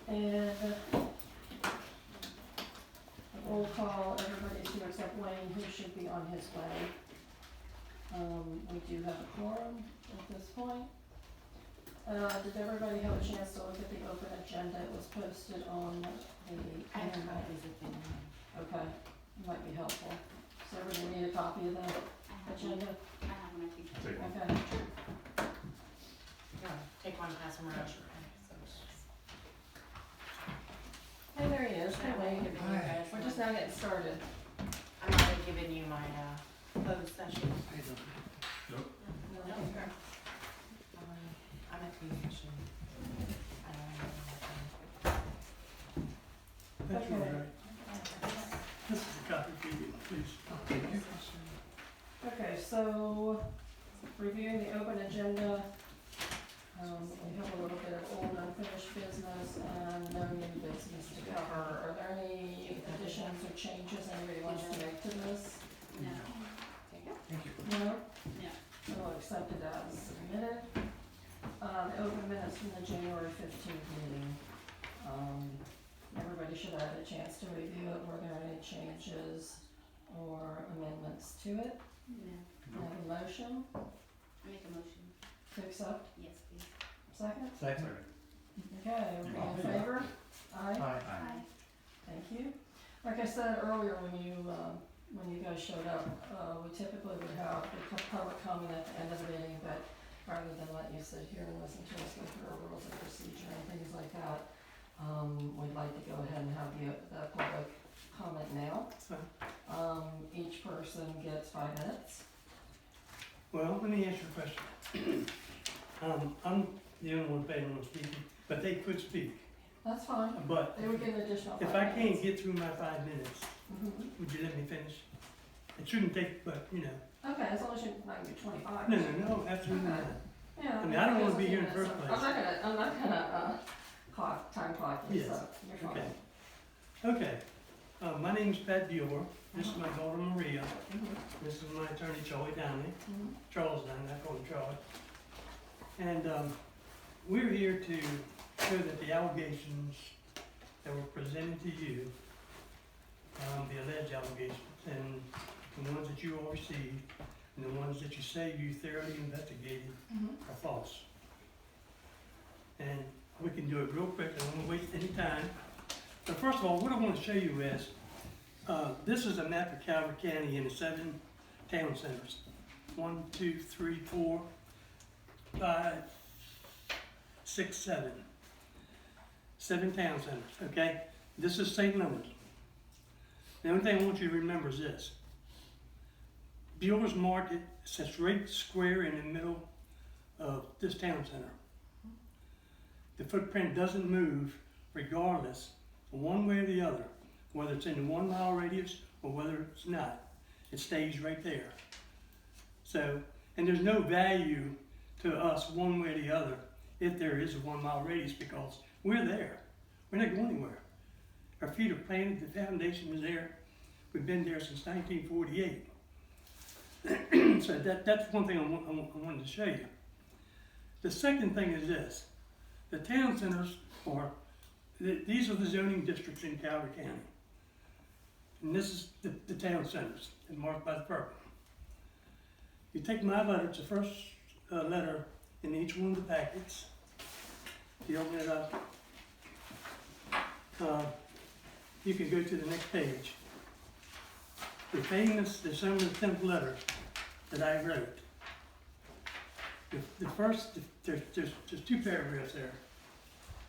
And roll call, everybody to accept Wayne, who should be on his way. We do have a quorum at this point. Did everybody have a chance to look at the open agenda? It was posted on the internet. Okay, it might be helpful. So everybody need a copy of the agenda? I have one, I think. Take one. Okay. Yeah, take one, pass them around. Hey, there he is. Hey, Wayne. Hi. We're just now getting started. I'm already giving you my, closed session. Nope. No, okay. I'm at communication. That's Okay. all right. This is a copy for you, please. Okay, so reviewing the open agenda, we have a little bit of old unfinished business and no new business to cover. Are there any additions or changes anybody wants to make to this? No. Thank you. No? No. So we'll accept it as submitted. The open minutes from the January 15th meeting. Everybody should have had a chance to review it. Were there any changes or amendments to it? No. Can I have a motion I make a motion. to accept? Yes, please. Second? Second. Okay, all in favor? Aye. Aye. Thank you. Like I said earlier, when you guys showed up, we typically would have the public comment at the end of the meeting, but rather than let you sit here and listen to us go through our rules of procedure and things like that, we'd like to go ahead and have the public comment now. Each person gets 5 minutes. Well, let me ask you a question. I'm the only one paying on speaking, but they could speak. That's fine. But They would get an additional 5 if minutes. I can't get through my 5 minutes, Mhm. would you let me finish? It shouldn't take, but you know. Okay, as long as you're not gonna be 25. No, absolutely not. Yeah. I mean, I don't wanna guess be a few here in the minutes. first place. I'm not gonna time clock you, Yes. so you're fine. Okay. Okay. My name's Pat Bueller. This is my daughter Maria. Mhm. This is my attorney Charlie Downey. Mhm. Charles Downey, I call him Charlie. And we're here to show that the allegations that were presented to you, the alleged allegations, and the ones that you all received, and the ones that you say you thoroughly investigated Mhm. are false. And we can do it real quick, I don't want to waste any time. But first of all, what I want to show you is, this is a map of Calvert County and the 7 town centers. 1, 2, 3, 4, 5, 6, 7. 7 town centers, okay? This is St. Louis. The only thing I want you to remember is this. Bueller's Market sits right square in the middle of this town center. The footprint doesn't move regardless, one way or the other, whether it's in the 1 mile radius or whether it's not. It stays right there. So, and there's no value to us one way or the other if there is a 1 mile radius because we're there. We're not going anywhere. Our feet are planted, the foundation is there. We've been there since 1948. So that's one thing I wanted to show you. The second thing is this. The town centers are, these are the zoning districts in Calvert County. And this is the town centers, and marked by the purple. You take my letter, it's the first letter in each one of the packets. You open it up. You can go to the next page. The famous December 10th letter that I wrote. The first, there's 2 paragraphs there.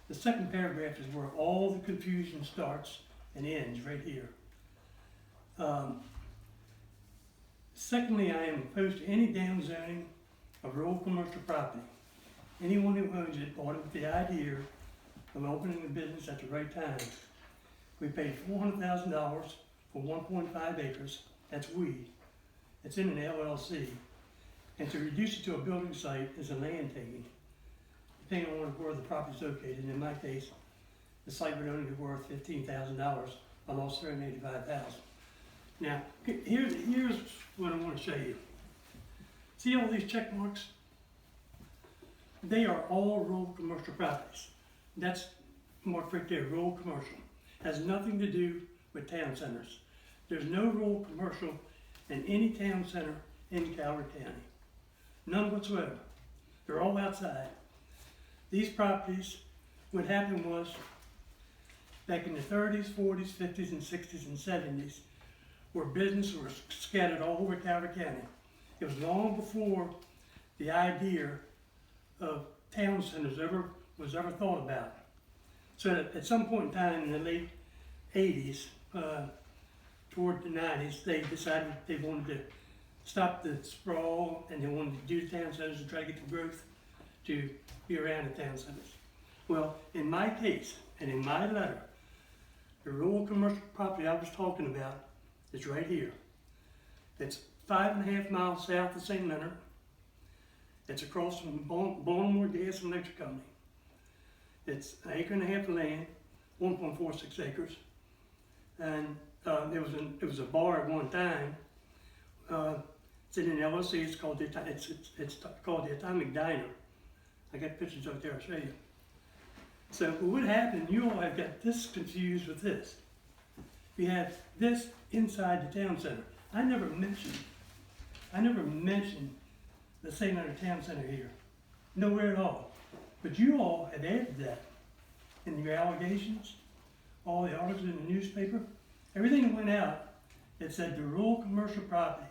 The second paragraph is where all the confusion starts and ends, right here. Secondly, I am opposed to any downzoning of rural commercial property. Anyone who owns it bought it with the idea of opening the business at the right time. We paid $400,000 for 1.5 acres, that's we. It's in an LLC. And to reduce it to a building site is a land taking. Depending on where the property is located, in my case, the site would only be worth $15,000. I lost $385,000. Now, here's what I want to show you. See all these check marks? They are all rural commercial properties. That's marked right there, rural commercial. Has nothing to do with town centers. There's no rural commercial in any town center in Calvert County. None whatsoever. They're all outside. These properties, what happened was, back in the 30s, 40s, 50s, and 60s, and 70s, where businesses were scattered all over Calvert County. It was long before the idea of town centers was ever thought about. So that at some point in time in the late 80s, toward the 90s, they decided they wanted to stop the sprawl and they wanted to do the town centers and try to get the growth to be around the town centers. Well, in my case and in my letter, the rural commercial property I was talking about is right here. It's 5.5 miles south of St. Leonard. It's across from Baltimore Gas and Electric Company. It's 1.5 acres of land, 1.46 acres. And it was a bar at one time. It's in an LLC. It's called the Atomic Diner. I got pictures up there. I'll show you. So what happened? You all have got this confused with this. You have this inside the town center. I never mentioned the St. Leonard Town Center here. Nowhere at all. But you all have added that in your allegations, all the articles in the newspaper, everything that went out that said the rural commercial property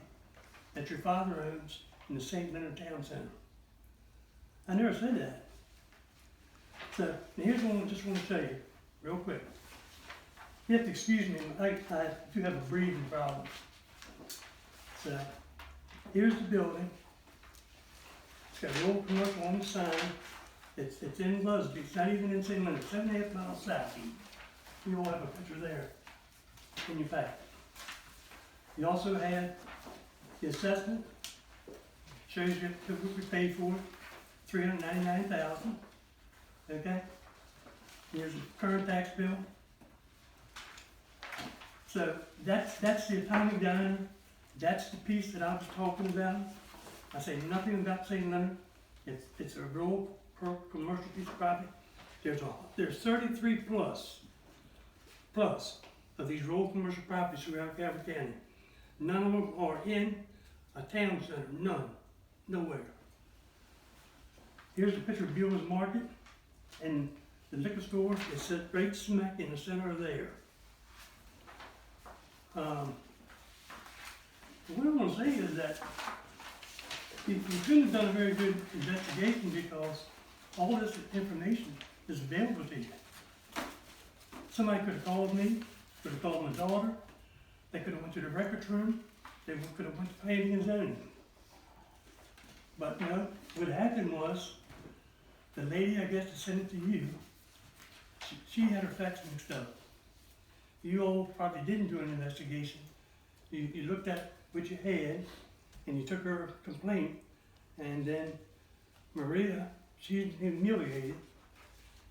that your father owns in the St. Leonard Town Center. I never said that. So here's one I just want to show you real quick. You have to excuse me, I do have a breathing problem. So here's the building. It's got a rural commercial on the sign. It's in Lusby. It's not even in St. Leonard. 7.5 miles south. You all have a picture there in your packet. You also have the assessment. Shows you what we paid for it. $399,000. Okay. Here's the current tax bill. So that's the Atomic Diner. That's the piece that I was talking about. I say nothing about St. Leonard. It's a rural commercial piece of property. There's 33 plus of these rural commercial properties throughout Calvert County. None of them are in a town center. None. Nowhere. Here's a picture of Beulah's Market, and the liquor store is set right smack in the center of there. What I want to say is that you couldn't have done a very good investigation because all this information is available to you. Somebody could have called me, could have called my daughter, they could have went to the records room, they could have went to planning and zoning. But you know, what happened was, the lady I guess that sent it to you, she had her facts mixed up. You all probably didn't do an investigation. You looked at what you had, and you took her complaint, and then Maria, she's humiliated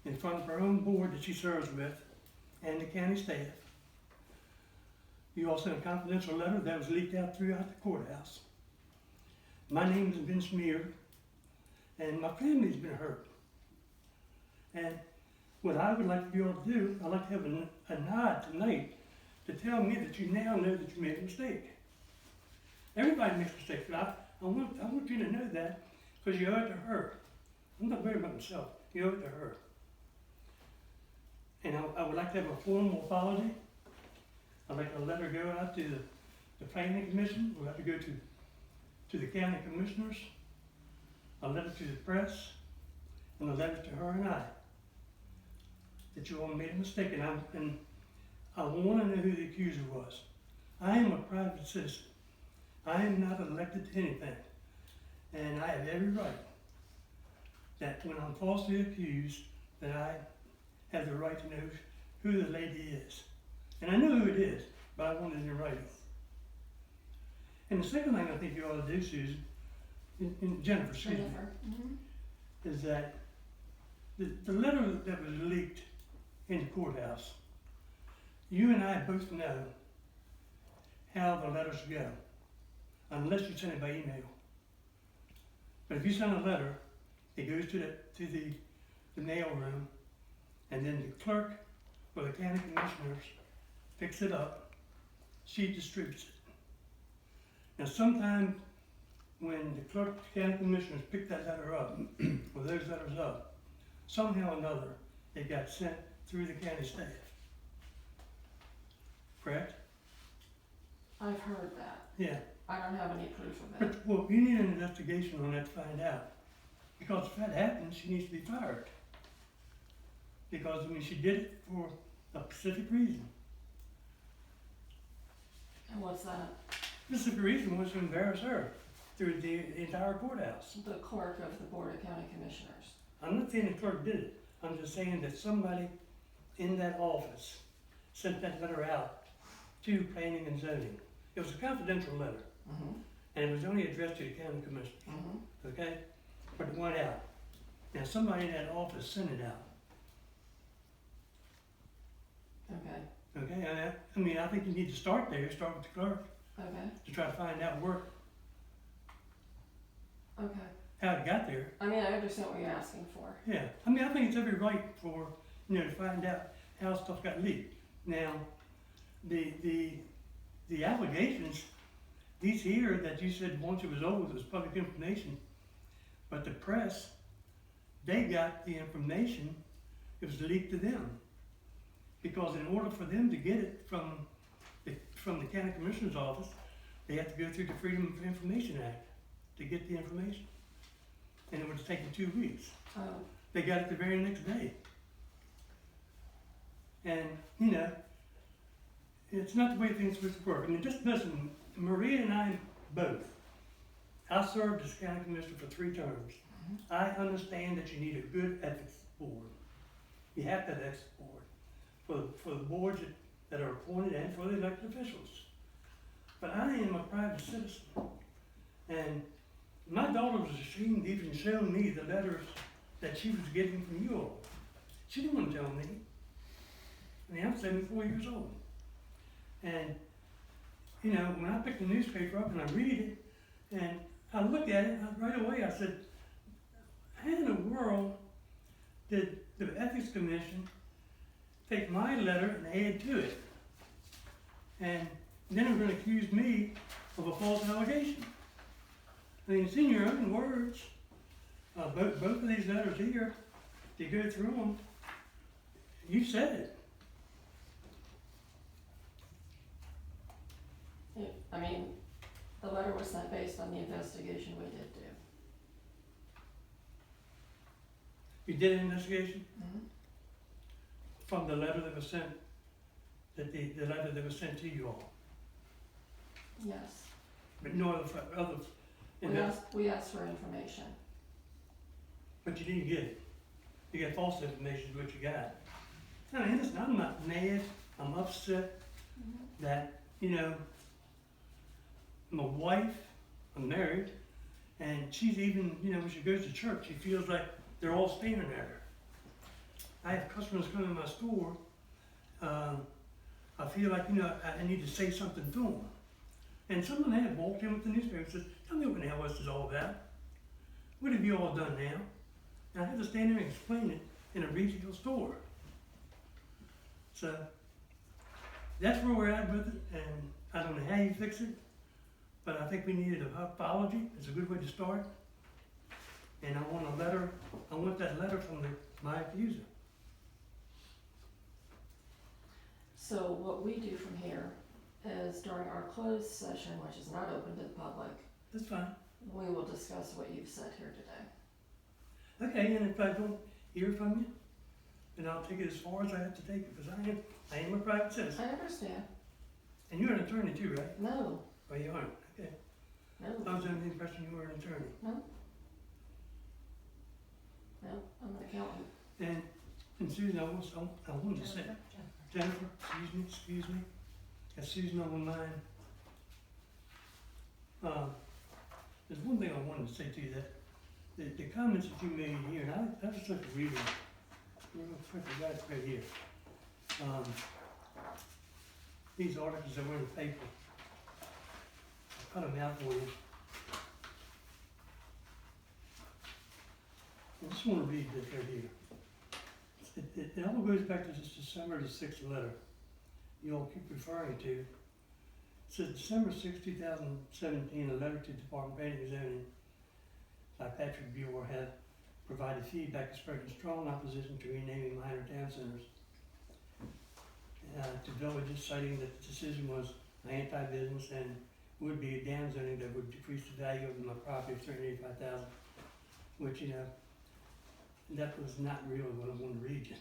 in front of her own board that she serves with, and the county staff. You all sent a confidential letter that was leaked out throughout the courthouse. My name has been smeared, and my family's been hurt. And what I would like to be able to do, I'd like to have a nod tonight to tell me that you now know that you made a mistake. Everybody makes mistakes, but I want you to know that because you owe it to her. I'm not worried about myself. You owe it to her. And I would like to have a formal apology. I'd like to let her go out to the planning commission. We'll have to go to the county commissioners. A letter to the press, and a letter to her and I. That you all made a mistake, and I want to know who the accuser was. I am a private citizen. I am not elected to anything. And I have every right that when I'm falsely accused, that I have the right to know who the lady is. And I know who it is, but I want it in writing. And the second thing I think you ought to do, Susan, and Jennifer, excuse me, is that the letter that was leaked in the courthouse, you and I both know how the letters go, unless you send it by email. But if you send a letter, it goes to the mail room, and then the clerk or the county commissioners picks it up, she distributes it. Now sometime when the clerk, the county commissioners pick that letter up, or those letters up, somehow or another, it got sent through the county staff. Correct? I've heard that. Yeah. I don't have any proof of it. But, well, you need an investigation on that to find out. Because if that happens, she needs to be fired. Because, I mean, she did it for a specific reason. And what's that? The specific reason was to embarrass her through the entire courthouse. The clerk of the Board of County Commissioners. I'm not saying the clerk did it. I'm just saying that somebody in that office sent that letter out to planning and zoning. It was a confidential letter, Mm-hmm. and it was only addressed to the county commissioners, Mm-hmm. okay? But it went out. Now, somebody in that office sent it out, Okay, okay? And I mean, I think you need to start there, start with the clerk, okay, to try to find out okay. how it got there. I mean, I understand what you're asking for. Yeah, I mean, I think it's every right for, you know, to find out how stuff got leaked. Now, the allegations, these here that you said once it was over, it was public information, but the press, they got the information, it was leaked to them. Because in order for them to get it from the county commissioner's office, they have to go through the Freedom of Information Act to get the information. And it would have taken 2 weeks. Oh, They got it the very next day. And, you know, it's not the way things supposed to work. I mean, just listen, Maria and I both, I served as county commissioner for 3 terms. I understand that you need a good ethics board. You have to have an ethics board for the boards that are appointed and for the elected officials. But I am a private citizen. And my daughter was ashamed to even show me the letters that she was getting from you all. She didn't want to tell me. I mean, I'm 74 years old. And, you know, when I pick the newspaper up and I read it, and I look at it, right away I said, how in the world did the Ethics Commission take my letter and add to it? And then they're going to accuse me of a false allegation. I mean, it's in your own words. Both of these letters here, you go through them, you said it. I mean, the letter was sent based on the investigation we did do. You did an investigation Mm-hmm. from the letter that was sent, the letter that was sent to you all, Yes. but no other, We asked for information. but you didn't get it. You got false information is what you got. I mean, listen, I'm not mad, I'm upset that, you know, my wife, I'm married, and she's even, you know, when she goes to church, she feels like they're all staring at her. I have customers come to my store, I feel like, you know, I need to say something to them. And someone had walked in with the newspaper and said, tell me what the hell this is all about. What have you all done now? And I had to stand there and explain it in a retail store. So, that's where we're at with it, and I don't know how you fix it, but I think we needed an apology. It's a good way to start. And I want that letter from my accuser. So what we do from here is during our closed session, which is not open to the public, That's fine. we will discuss what you've said here today. Okay, and if I don't hear from you, then I'll take it as far as I have to take it, because I am a private citizen. I understand. And you're an attorney too, right? No, Oh, you aren't? Okay. I no, was under the impression you were an attorney. no, I'm an accountant. And Susan, I wanted to say, Jennifer, excuse me. Got Susan on the line. There's one thing I wanted to say to you, that the comments that you made here, and I just took a reading. Real quick, I got it right here. These articles that were in the paper, I cut them out for you. I just want to read this right here. It all goes back to this December the 6th letter you all keep referring to. It says December 6, 2017, a letter to Department of Planning and Zoning by Patrick Buell has provided feedback expressing strong opposition to renaming minor town centers to villages, citing that the decision was anti-business and would be a downzoning that would decrease the value of my property of $385,000, which, that was not really what I wanted to read you.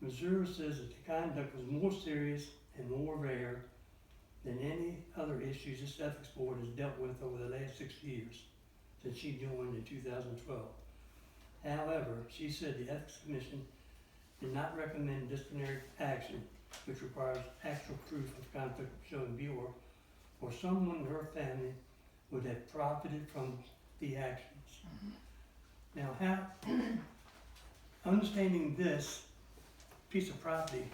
Missouri says that the conduct was more serious and more rare than any other issues this ethics board has dealt with over the last 6 years since she joined in 2012. However, she said the Ethics Commission did not recommend disciplinary action, which requires actual proof of conflict showing Buell or someone in her family would have profited from the actions. Now, how, understanding this piece of property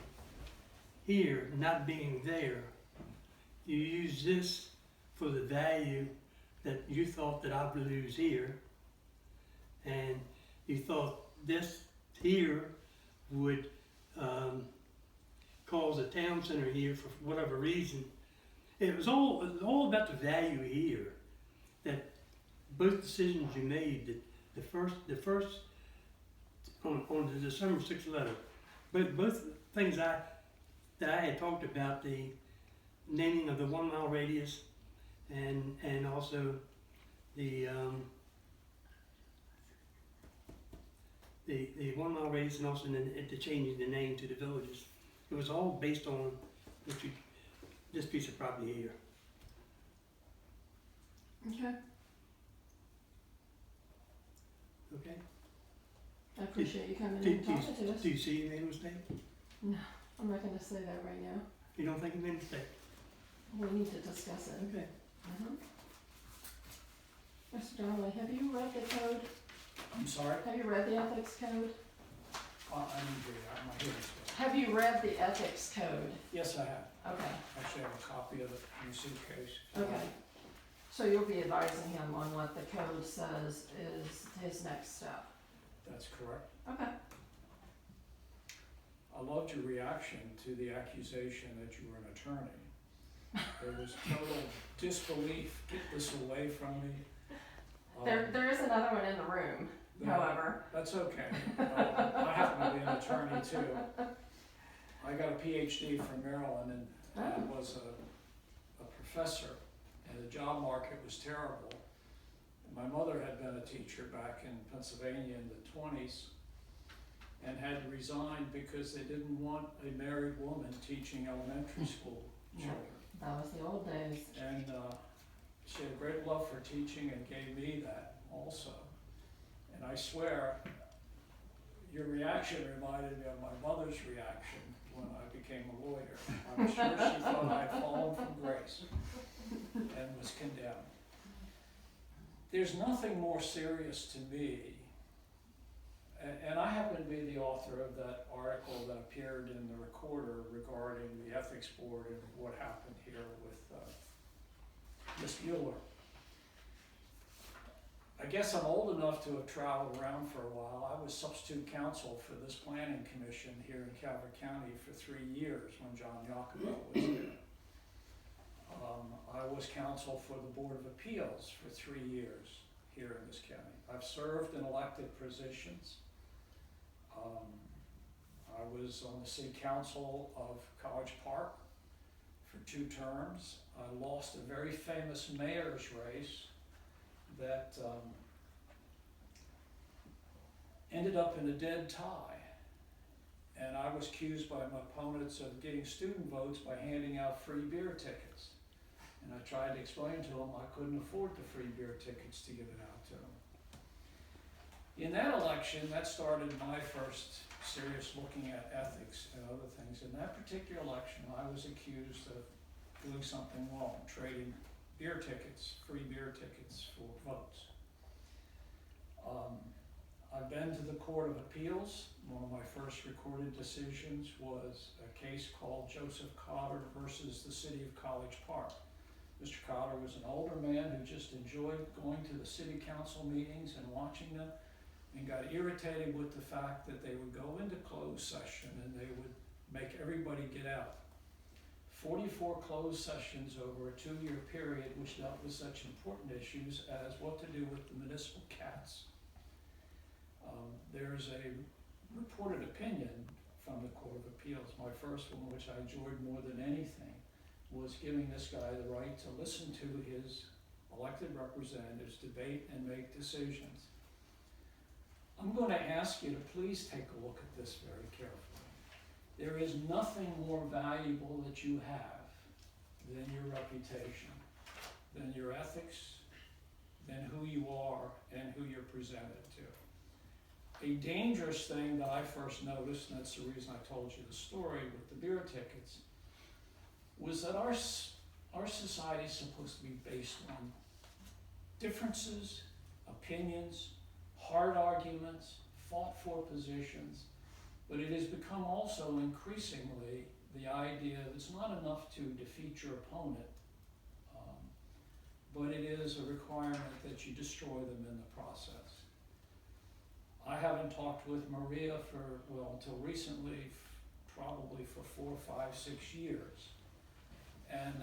here not being there, you use this for the value that you thought that I would lose here, and you thought this here would cause a town center here for whatever reason. It was all about the value here. That both decisions you made, that the first on the December 6th letter, both things that I had talked about, the naming of the 1 mile radius and also the 1 mile radius, and also the changing the name to the villages. It was all based on this piece of property here. Okay, Okay? I appreciate you coming in and talking to us. Do you see you made a mistake? No, I'm not gonna say that right now. You don't think you made a mistake? We need to discuss it. Okay. Mr. Donnelly, have you read the code? I'm sorry? Have you read the ethics code? I didn't hear you. My hearing's good. Have you read the ethics code? Yes, I have. Okay, Actually, I have a copy of it in the suitcase. okay. So you'll be advising him on what the code says is his next step? That's correct. Okay. I loved your reaction to the accusation that you were an attorney. There was total disbelief. Get this away from me. There is another one in the room, however. That's okay. I happen to be an attorney too. I got a PhD from Maryland and was a professor, and the job market was terrible. My mother had been a teacher back in Pennsylvania in the 20s and had resigned because they didn't want a married woman teaching elementary school children. That was the old days. And she had a great love for teaching and gave me that also. And I swear, your reaction reminded me of my mother's reaction when I became a lawyer. I'm sure she thought I'd fallen from grace and was condemned. There's nothing more serious to me, and I happen to be the author of that article that appeared in the Recorder regarding the ethics board and what happened here with Ms. Mueller. I guess I'm old enough to have traveled around for a while. I was substitute counsel for this planning commission here in Calvert County for 3 years when John Jacobo was there. I was counsel for the Board of Appeals for 3 years here in this county. I've served in elected positions. I was on the city council of College Park for 2 terms. I lost a very famous mayor's race that ended up in a dead tie. And I was accused by my opponents of getting student votes by handing out free beer tickets. And I tried to explain to them I couldn't afford the free beer tickets to give it out to them. In that election, that started my first serious looking at ethics and other things. In that particular election, I was accused of doing something wrong, trading beer tickets, free beer tickets for votes. I've been to the Court of Appeals. One of my first recorded decisions was a case called Joseph Cotter versus the City of College Park. Mr. Cotter was an older man who just enjoyed going to the city council meetings and watching them. and got irritated with the fact that they would go into closed session and they would make everybody get out. 44 closed sessions over a 2-year period, which dealt with such important issues as what to do with the municipal cats. There's a reported opinion from the Court of Appeals, my first one, which I enjoyed more than anything, was giving this guy the right to listen to his elected representatives debate and make decisions. I'm going to ask you to please take a look at this very carefully. There is nothing more valuable that you have than your reputation, than your ethics, than who you are and who you're presented to. A dangerous thing that I first noticed, and that's the reason I told you the story with the beer tickets, was that our society is supposed to be based on differences, opinions, hard arguments, fought for positions, but it has become also increasingly the idea that it's not enough to defeat your opponent, but it is a requirement that you destroy them in the process. I haven't talked with Maria until recently, probably for 4, 5, 6 years. And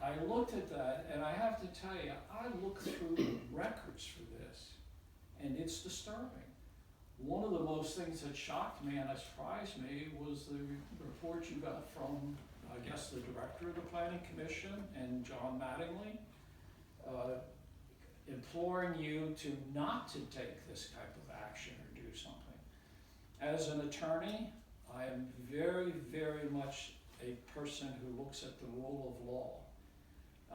I looked at that, and I have to tell you, I looked through the records for this, and it's disturbing. One of the most things that shocked me and surprised me was the report you got from, I guess, the director of the Planning Commission and John Mattingly, imploring you to not to take this type of action or do something. As an attorney, I am very, very much a person who looks at the rule of law.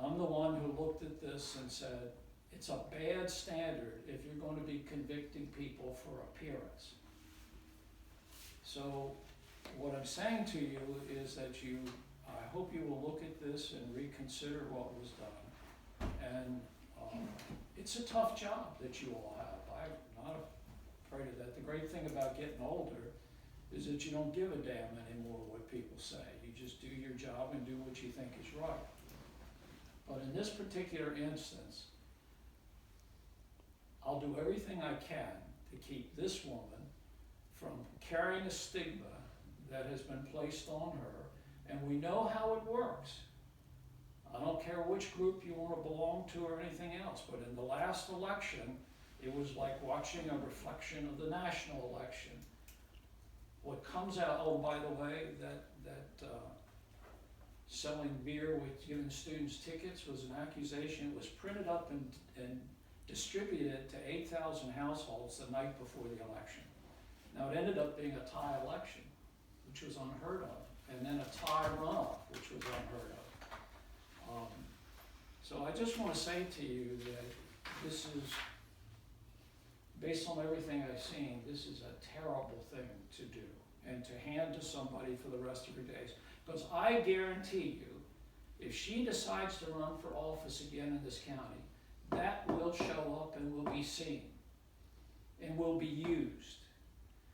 I'm the one who looked at this and said, it's a bad standard if you're going to be convicting people for appearance. So what I'm saying to you is that I hope you will look at this and reconsider what was done. And it's a tough job that you all have. I'm not afraid of that. The great thing about getting older is that you don't give a damn anymore what people say. You just do your job and do what you think is right. But in this particular instance, I'll do everything I can to keep this woman from carrying a stigma that has been placed on her, and we know how it works. I don't care which group you want to belong to or anything else, but in the last election, it was like watching a reflection of the national election. What comes out, oh, by the way, that selling beer with giving students tickets was an accusation. It was printed up and distributed to 8,000 households the night before the election. Now it ended up being a tie election, which was unheard of, and then a tie runoff, which was unheard of. So I just want to say to you that this is, based on everything I've seen, this is a terrible thing to do and to hand to somebody for the rest of her days. Because I guarantee you, if she decides to run for office again in this county, that will show up and will be seen and will be used.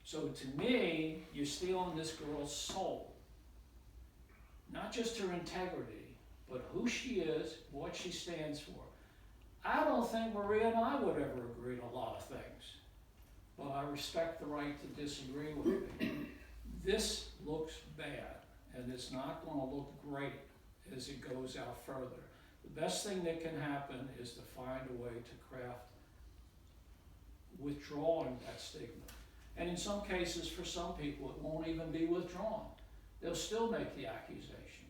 So to me, you're stealing this girl's soul. Not just her integrity, but who she is, what she stands for. I don't think Maria and I would ever agree on a lot of things, but I respect the right to disagree with me. This looks bad, and it's not going to look great as it goes out further. The best thing that can happen is to find a way to craft withdrawing that stigma. And in some cases, for some people, it won't even be withdrawn. They'll still make the accusation.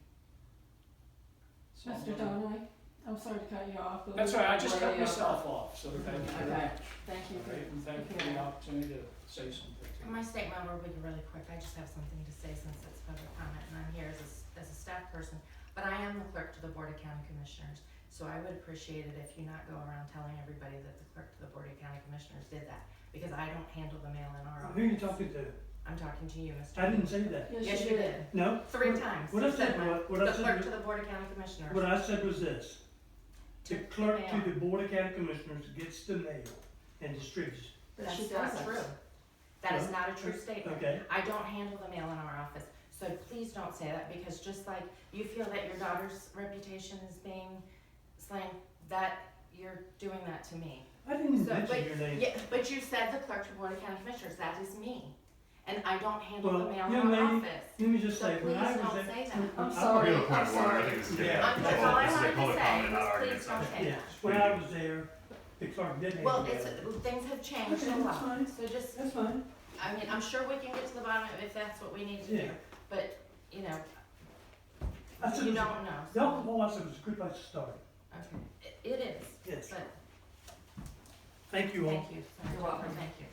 So Mr. Donnelly, I'm sorry to cut you off. But that's all right, I just cut myself off, so thank you very Okay, much. thank you. All right, and thank you for the opportunity to say something. My statement will be really quick. I just have something to say since it's public comment, and I'm here as a staff person. But I am the clerk to the Board of County Commissioners, so I would appreciate it if you not go around telling everybody that the clerk to the Board of County Commissioners did that, because I don't handle the mail in our office. Who are you talking to? I'm talking to you, Mr. I didn't say that. Yes, you did. No? 3 times. What I You said, my- what I the said, clerk to the Board of County Commissioners. what I said was this. The Took the clerk mail. to the Board of County Commissioners gets the mail and distributes. But she That's not doesn't. true. That is No? not a true statement. Okay, I don't handle the mail in our office, so please don't say that, because just like you feel that your daughter's reputation is being slain, that you're doing that to me. I didn't So, mention but, your name. yeah, but you said the clerk to Board of County Commissioners, that is me. And I don't handle Well, the mail in young our lady, office. Let me just So say, when I please was don't there. say that. when I'm I- sorry. We have a point I'm of order, I sorry. think it's getting Yeah. out of That's control. all I This is a wanted to public say, comment, not was argument please don't session. say Yeah, that. when I was there, the clerk did Well, handle it's, that. things have changed Okay, a that's lot, fine. so just, That's fine. I mean, I'm sure we can get to the bottom of it if that's what we need to do, Yeah. but, you know, I said, you it was- don't know. so- Don't, well, I said it was a good place to start. Okay, it is, Yes. but, Thank you all. thank you. You're welcome. Thank you.